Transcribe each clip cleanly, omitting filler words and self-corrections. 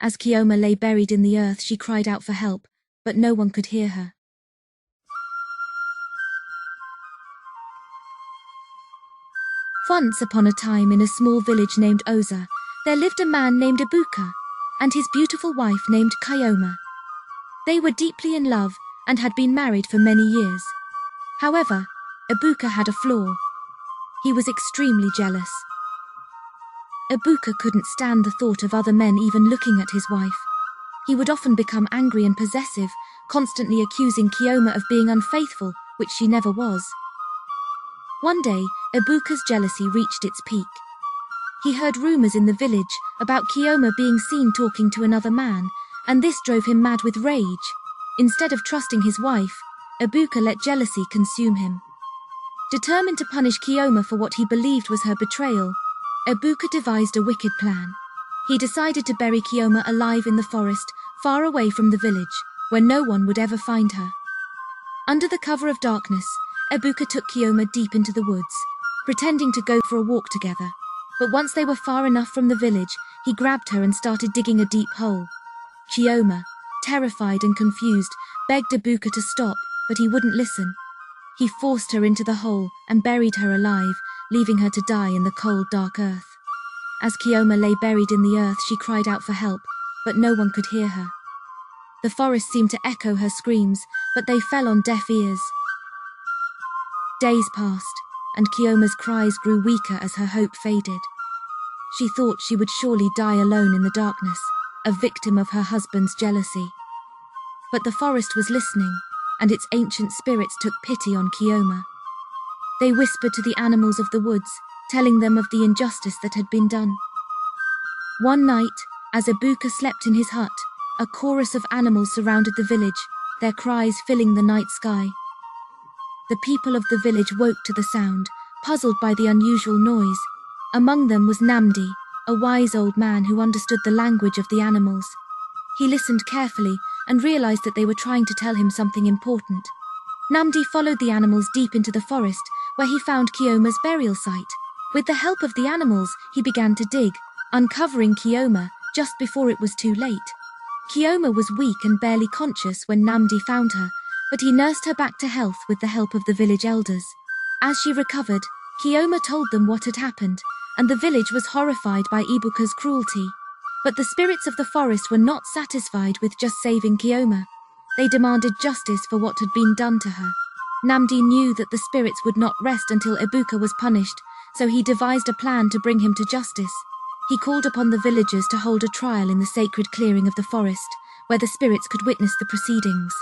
As Kioma lay buried in the earth, she cried out for help, but no one could hear her. Once upon a time, in a small village named Oza, there lived a man named Ibuka and his beautiful wife named Kioma. They were deeply in love and had been married for many years. However, Ibuka had a flaw. He was extremely jealous. Ibuka couldn't stand the thought of other men even looking at his wife. He would often become angry and possessive, constantly accusing Kioma of being unfaithful, which she never was. One day, Ibuka's jealousy reached its peak. He heard rumors in the village about Kioma being seen talking to another man, and this drove him mad with rage. Instead of trusting his wife, Ibuka let jealousy consume him. Determined to punish Kioma for what he believed was her betrayal, Ibuka devised a wicked plan. He decided to bury Kioma alive in the forest, far away from the village, where no one would ever find her. Under the cover of darkness, Ibuka took Kioma deep into the woods, pretending to go for a walk together. But once they were far enough from the village, he grabbed her and started digging a deep hole. Kioma, terrified and confused, begged Ibuka to stop, but he wouldn't listen. He forced her into the hole and buried her alive, leaving her to die in the cold, dark earth. As Kioma lay buried in the earth, she cried out for help, but no one could hear her. The forest seemed to echo her screams, but they fell on deaf ears. Days passed, and Kioma's cries grew weaker as her hope faded. She thought she would surely die alone in the darkness, a victim of her husband's jealousy. But the forest was listening, and its ancient spirits took pity on Kioma. They whispered to the animals of the woods, telling them of the injustice that had been done. One night, as Ibuka slept in his hut, a chorus of animals surrounded the village, their cries filling the night sky. The people of the village woke to the sound, puzzled by the unusual noise. Among them was Namdi, a wise old man who understood the language of the animals. He listened carefully and realized that they were trying to tell him something important. Namdi followed the animals deep into the forest, where he found Kioma's burial site. With the help of the animals, he began to dig, uncovering Kioma just before it was too late. Kioma was weak and barely conscious when Namdi found her, but he nursed her back to health with the help of the village elders. As she recovered, Kioma told them what had happened, and the village was horrified by Ibuka's cruelty. But the spirits of the forest were not satisfied with just saving Kioma. They demanded justice for what had been done to her. Namdi knew that the spirits would not rest until Ibuka was punished, so he devised a plan to bring him to justice. He called upon the villagers to hold a trial in the sacred clearing of the forest, where the spirits could witness the proceedings.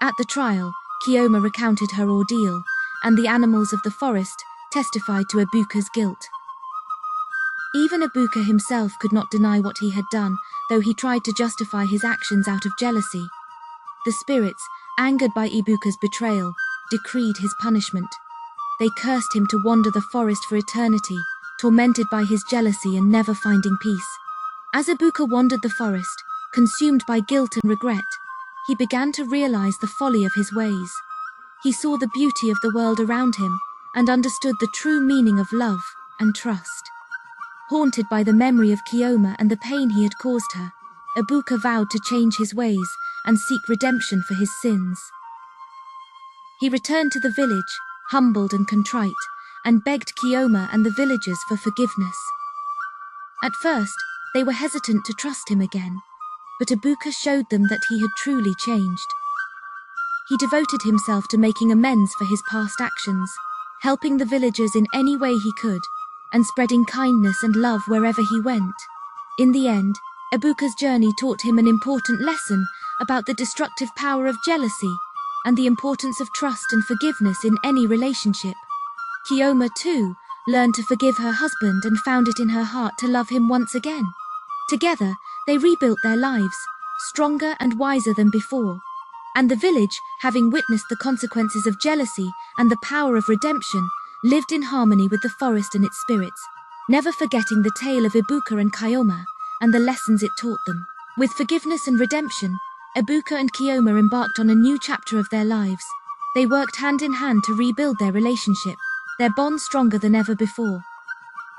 At the trial, Kioma recounted her ordeal, and the animals of the forest testified to Ibuka's guilt. Even Ibuka himself could not deny what he had done, though he tried to justify his actions out of jealousy. The spirits, angered by Ibuka's betrayal, decreed his punishment. They cursed him to wander the forest for eternity, tormented by his jealousy and never finding peace. As Ibuka wandered the forest, consumed by guilt and regret, he began to realize the folly of his ways. He saw the beauty of the world around him and understood the true meaning of love and trust. Haunted by the memory of Kioma and the pain he had caused her, Ibuka vowed to change his ways and seek redemption for his sins. He returned to the village, humbled and contrite, and begged Kioma and the villagers for forgiveness. At first, they were hesitant to trust him again, but Ibuka showed them that he had truly changed. He devoted himself to making amends for his past actions, helping the villagers in any way he could, and spreading kindness and love wherever he went. In the end, Ibuka's journey taught him an important lesson about the destructive power of jealousy and the importance of trust and forgiveness in any relationship. Kioma, too, learned to forgive her husband and found it in her heart to love him once again. Together, they rebuilt their lives, stronger and wiser than before. And the village, having witnessed the consequences of jealousy and the power of redemption, lived in harmony with the forest and its spirits, never forgetting the tale of Ibuka and Kioma and the lessons it taught them. With forgiveness and redemption, Ibuka and Kioma embarked on a new chapter of their lives. They worked hand in hand to rebuild their relationship, their bond stronger than ever before.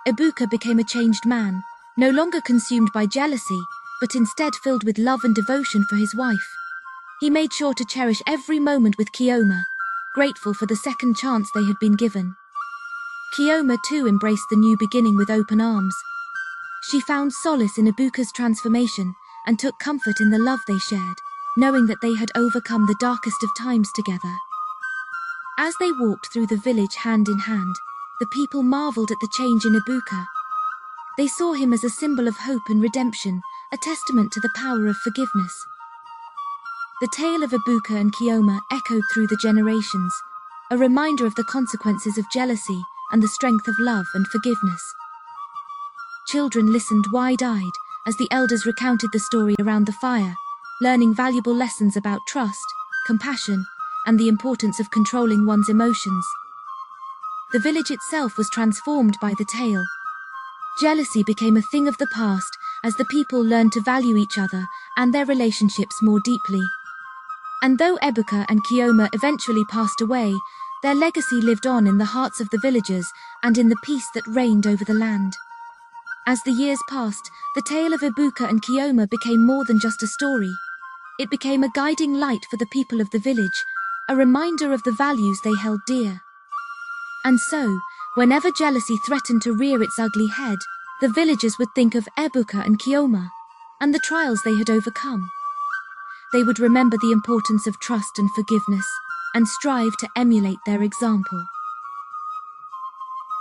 Ibuka became a changed man, no longer consumed by jealousy, but instead filled with love and devotion for his wife. He made sure to cherish every moment with Kioma, grateful for the second chance they had been given. Kioma too embraced the new beginning with open arms. She found solace in Ibuka's transformation and took comfort in the love they shared, knowing that they had overcome the darkest of times together. As they walked through the village hand in hand, the people marveled at the change in Ibuka. They saw him as a symbol of hope and redemption, a testament to the power of forgiveness. The tale of Ibuka and Kioma echoed through the generations, a reminder of the consequences of jealousy and the strength of love and forgiveness. Children listened wide-eyed as the elders recounted the story around the fire, learning valuable lessons about trust, compassion, and the importance of controlling one's emotions. The village itself was transformed by the tale. Jealousy became a thing of the past as the people learned to value each other and their relationships more deeply. And though Ibuka and Kioma eventually passed away, their legacy lived on in the hearts of the villagers and in the peace that reigned over the land. As the years passed, the tale of Ibuka and Kioma became more than just a story. It became a guiding light for the people of the village, a reminder of the values they held dear. And so, whenever jealousy threatened to rear its ugly head, the villagers would think of Ibuka and Kioma and the trials they had overcome. They would remember the importance of trust and forgiveness and strive to emulate their example.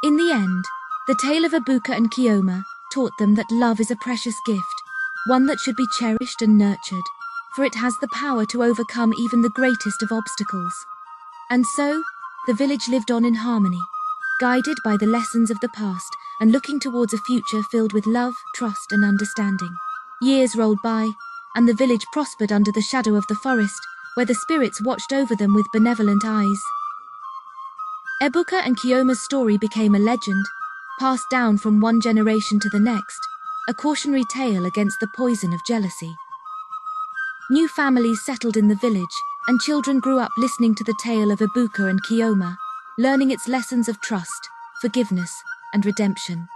In the end, the tale of Ibuka and Kioma taught them that love is a precious gift, one that should be cherished and nurtured, for it has the power to overcome even the greatest of obstacles. And so, the village lived on in harmony, guided by the lessons of the past and looking towards a future filled with love, trust, and understanding. Years rolled by, and the village prospered under the shadow of the forest, where the spirits watched over them with benevolent eyes. Ibuka and Kioma's story became a legend, passed down from one generation to the next, a cautionary tale against the poison of jealousy. New families settled in the village, and children grew up listening to the tale of Ibuka and Kioma, learning its lessons of trust, forgiveness, and redemption.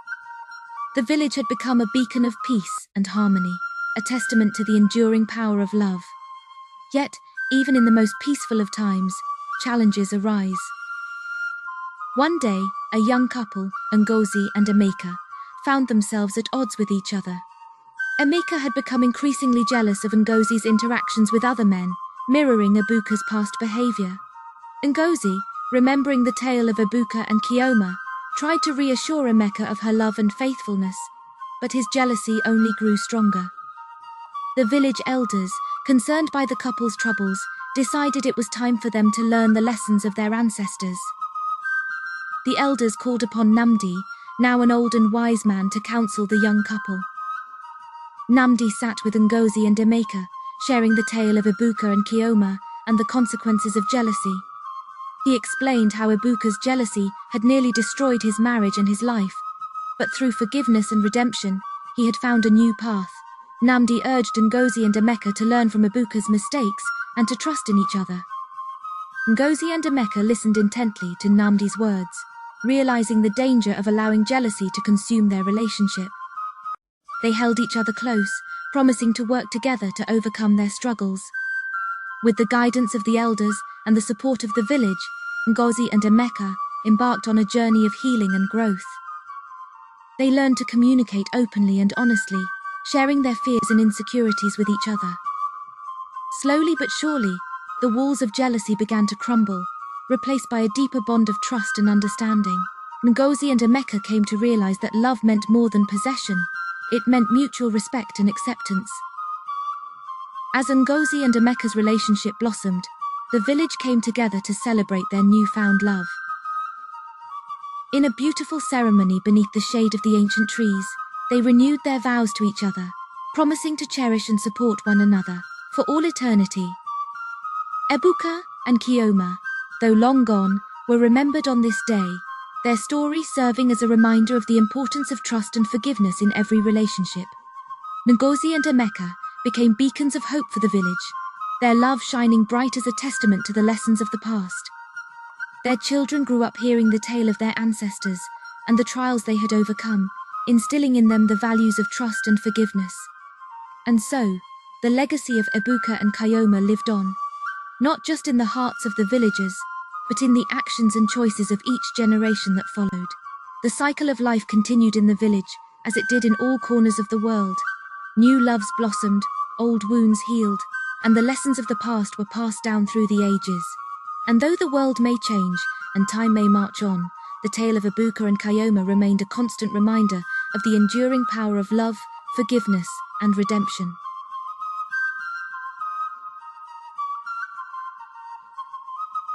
The village had become a beacon of peace and harmony, a testament to the enduring power of love. Yet, even in the most peaceful of times, challenges arise. One day, a young couple, Ngozi and Emeka, found themselves at odds with each other. Emeka had become increasingly jealous of Ngozi's interactions with other men, mirroring Ibuka's past behavior. Ngozi, remembering the tale of Ibuka and Kioma, tried to reassure Emeka of her love and faithfulness, but his jealousy only grew stronger. The village elders, concerned by the couple's troubles, decided it was time for them to learn the lessons of their ancestors. The elders called upon Namdi, now an old and wise man, to counsel the young couple. Namdi sat with Ngozi and Emeka, sharing the tale of Ibuka and Kioma and the consequences of jealousy. He explained how Ibuka's jealousy had nearly destroyed his marriage and his life, but through forgiveness and redemption, he had found a new path. Namdi urged Ngozi and Emeka to learn from Ibuka's mistakes and to trust in each other. Ngozi and Emeka listened intently to Namdi's words, realizing the danger of allowing jealousy to consume their relationship. They held each other close, promising to work together to overcome their struggles. With the guidance of the elders and the support of the village, Ngozi and Emeka embarked on a journey of healing and growth. They learned to communicate openly and honestly, sharing their fears and insecurities with each other. Slowly but surely, the walls of jealousy began to crumble, replaced by a deeper bond of trust and understanding. Ngozi and Emeka came to realize that love meant more than possession. It meant mutual respect and acceptance. As Ngozi and Emeka's relationship blossomed, the village came together to celebrate their newfound love. In a beautiful ceremony beneath the shade of the ancient trees, they renewed their vows to each other, promising to cherish and support one another for all eternity. Ibuka and Kioma, though long gone, were remembered on this day, their story serving as a reminder of the importance of trust and forgiveness in every relationship. Ngozi and Emeka became beacons of hope for the village, their love shining bright as a testament to the lessons of the past. Their children grew up hearing the tale of their ancestors and the trials they had overcome, instilling in them the values of trust and forgiveness. And so, the legacy of Ibuka and Kayoma lived on, not just in the hearts of the villagers, but in the actions and choices of each generation that followed. The cycle of life continued in the village, as it did in all corners of the world. New loves blossomed, old wounds healed, and the lessons of the past were passed down through the ages. And though the world may change, and time may march on, the tale of Ibuka and Kayoma remained a constant reminder of the enduring power of love, forgiveness, and redemption.